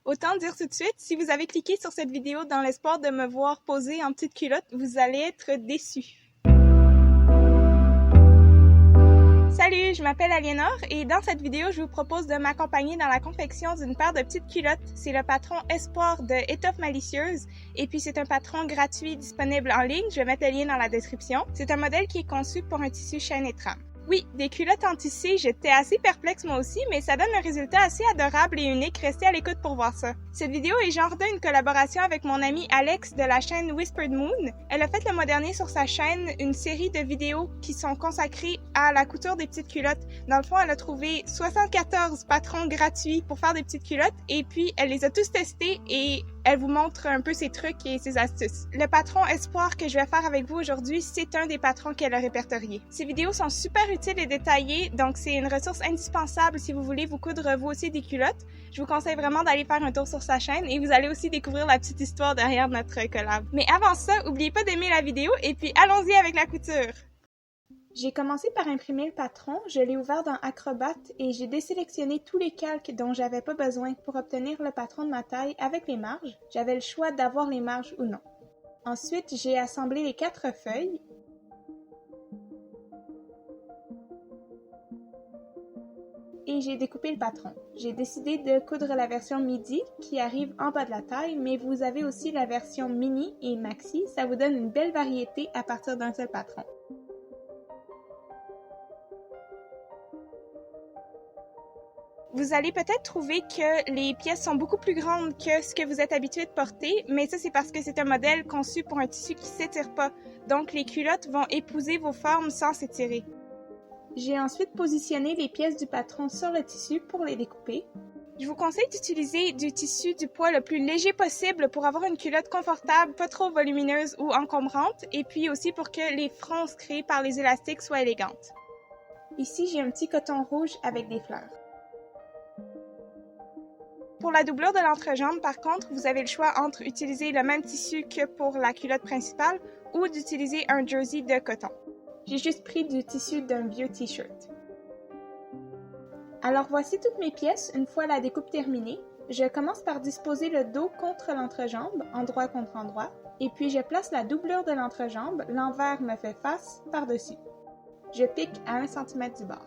Autant dire tout de suite, si vous avez cliqué sur cette vidéo dans l'espoir de me voir poser en petite culotte, vous allez être déçus. Salut, je m'appelle Aliénor et dans cette vidéo, je vous propose de m'accompagner dans la confection d'une paire de petites culottes. C'est le patron Espoir de Étoffe Malicieuse et puis c'est un patron gratuit disponible en ligne. Je vais mettre le lien dans la description. C'est un modèle qui est conçu pour un tissu chaîne et trame. Oui, des culottes en tissu, j'étais assez perplexe moi aussi, mais ça donne un résultat assez adorable et unique. Restez à l'écoute pour voir ça. Cette vidéo est genre d'une collaboration avec mon ami Alex de la chaîne Whispered Moon. Elle a fait le mois dernier sur sa chaîne une série de vidéos qui sont consacrées à la couture des petites culottes. Dans le fond, elle a trouvé 74 patrons gratuits pour faire des petites culottes et puis elle les a tous testés et elle vous montre un peu ses trucs et ses astuces. Le patron Espoir que je vais faire avec vous aujourd'hui, c'est un des patrons qu'elle a répertorié. Ces vidéos sont super utiles et détaillées, donc c'est une ressource indispensable si vous voulez vous coudre vous aussi des culottes. Je vous conseille vraiment d'aller faire un tour sur sa chaîne et vous allez aussi découvrir la petite histoire derrière notre collab. Mais avant ça, n'oubliez pas d'aimer la vidéo et puis allons-y avec la couture! J'ai commencé par imprimer le patron, je l'ai ouvert dans Acrobat et j'ai désélectionné tous les calques dont j'avais pas besoin pour obtenir le patron de ma taille avec les marges. J'avais le choix d'avoir les marges ou non. Ensuite, j'ai assemblé les 4 feuilles. Et j'ai découpé le patron. J'ai décidé de coudre la version midi qui arrive en bas de la taille, mais vous avez aussi la version mini et maxi, ça vous donne une belle variété à partir d'un seul patron. Vous allez peut-être trouver que les pièces sont beaucoup plus grandes que ce que vous êtes habitué de porter, mais ça c'est parce que c'est un modèle conçu pour un tissu qui s'étire pas, donc les culottes vont épouser vos formes sans s'étirer. J'ai ensuite positionné les pièces du patron sur le tissu pour les découper. Je vous conseille d'utiliser du tissu du poids le plus léger possible pour avoir une culotte confortable, pas trop volumineuse ou encombrante, et puis aussi pour que les fronces créées par les élastiques soient élégantes. Ici j'ai un petit coton rouge avec des fleurs. Pour la doublure de l'entrejambe, par contre, vous avez le choix entre utiliser le même tissu que pour la culotte principale ou d'utiliser un jersey de coton. J'ai juste pris du tissu d'un vieux t-shirt. Alors voici toutes mes pièces une fois la découpe terminée. Je commence par disposer le dos contre l'entrejambe, endroit contre endroit, et puis je place la doublure de l'entrejambe, l'envers me fait face, par-dessus. Je pique à 1 cm du bord.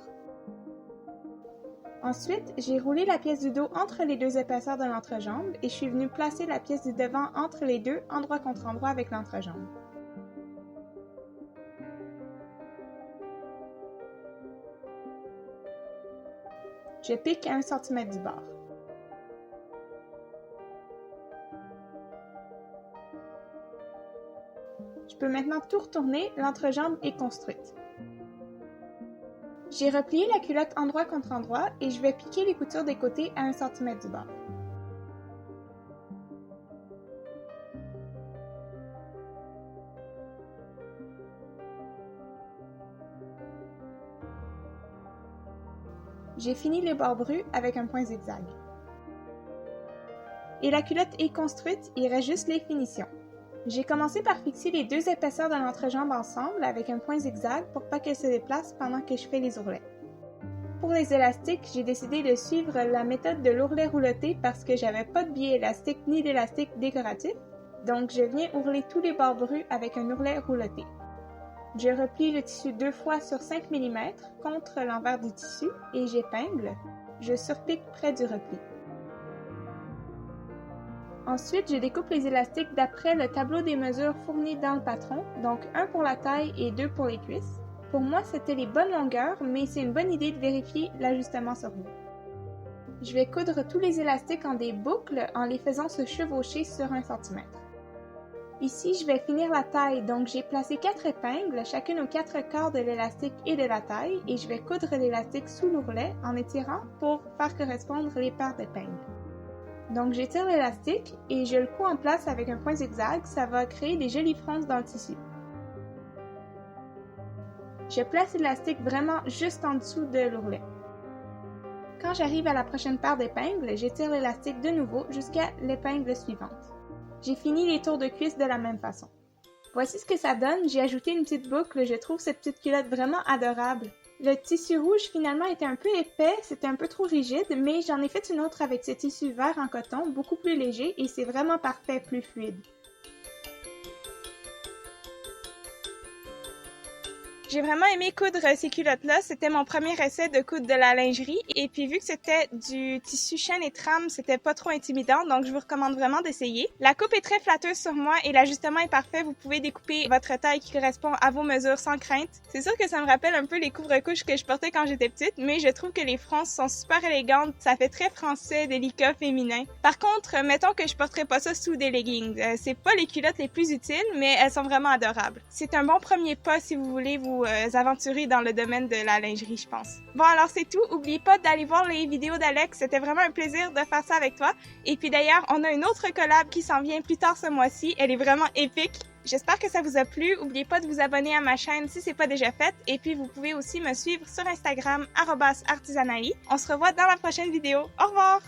Ensuite, j'ai roulé la pièce du dos entre les deux épaisseurs de l'entrejambe et je suis venue placer la pièce du devant entre les deux, endroit contre endroit avec l'entrejambe. Je pique à 1 cm du bord. Je peux maintenant tout retourner, l'entrejambe est construite. J'ai replié la culotte endroit contre endroit et je vais piquer les coutures des côtés à 1 cm du bord. J'ai fini les bords brus avec un point zigzag. Et la culotte est construite, il reste juste les finitions. J'ai commencé par fixer les deux épaisseurs de l'entrejambe ensemble avec un point zigzag pour pas qu'elles se déplacent pendant que je fais les ourlets. Pour les élastiques, j'ai décidé de suivre la méthode de l'ourlet rouloté parce que j'avais pas de biais élastique ni d'élastique décoratif, donc je viens ourler tous les bords brus avec un ourlet rouloté. Je replie le tissu 2 fois sur 5 mm contre l'envers du tissu et j'épingle. Je surpique près du repli. Ensuite, je découpe les élastiques d'après le tableau des mesures fourni dans le patron, donc 1 pour la taille et 2 pour les cuisses. Pour moi, c'était les bonnes longueurs, mais c'est une bonne idée de vérifier l'ajustement sur vous. Je vais coudre tous les élastiques en des boucles en les faisant se chevaucher sur 1 cm. Ici, je vais finir la taille, donc j'ai placé 4 épingles, chacune aux 4 quarts de l'élastique et de la taille, et je vais coudre l'élastique sous l'ourlet en étirant pour faire correspondre les paires d'épingles. Donc j'étire l'élastique et je le couds en place avec un point zigzag, ça va créer des jolies fronces dans le tissu. Je place l'élastique vraiment juste en dessous de l'ourlet. Quand j'arrive à la prochaine paire d'épingles, j'étire l'élastique de nouveau jusqu'à l'épingle suivante. J'ai fini les tours de cuisse de la même façon. Voici ce que ça donne, j'ai ajouté une petite boucle, je trouve cette petite culotte vraiment adorable. Le tissu rouge finalement était un peu épais, c'était un peu trop rigide, mais j'en ai fait une autre avec ce tissu vert en coton, beaucoup plus léger et c'est vraiment parfait, plus fluide. J'ai vraiment aimé coudre ces culottes-là. C'était mon premier essai de coudre de la lingerie. Et puis vu que c'était du tissu chaîne et trame, c'était pas trop intimidant, donc je vous recommande vraiment d'essayer. La coupe est très flatteuse sur moi et l'ajustement est parfait. Vous pouvez découper votre taille qui correspond à vos mesures sans crainte. C'est sûr que ça me rappelle un peu les couvre-couches que je portais quand j'étais petite, mais je trouve que les fronces sont super élégantes. Ça fait très français, délicat, féminin. Par contre, mettons que je porterais pas ça sous des leggings. C'est pas les culottes les plus utiles, mais elles sont vraiment adorables. C'est un bon premier pas si vous voulez vous aventurer dans le domaine de la lingerie, je pense. Bon, alors c'est tout. Oubliez pas d'aller voir les vidéos d'Alex. C'était vraiment un plaisir de faire ça avec toi. Et puis d'ailleurs, on a une autre collab qui s'en vient plus tard ce mois-ci. Elle est vraiment épique. J'espère que ça vous a plu. Oubliez pas de vous abonner à ma chaîne si c'est pas déjà fait. Et puis vous pouvez aussi me suivre sur Instagram @artisanali. On se revoit dans la prochaine vidéo. Au revoir!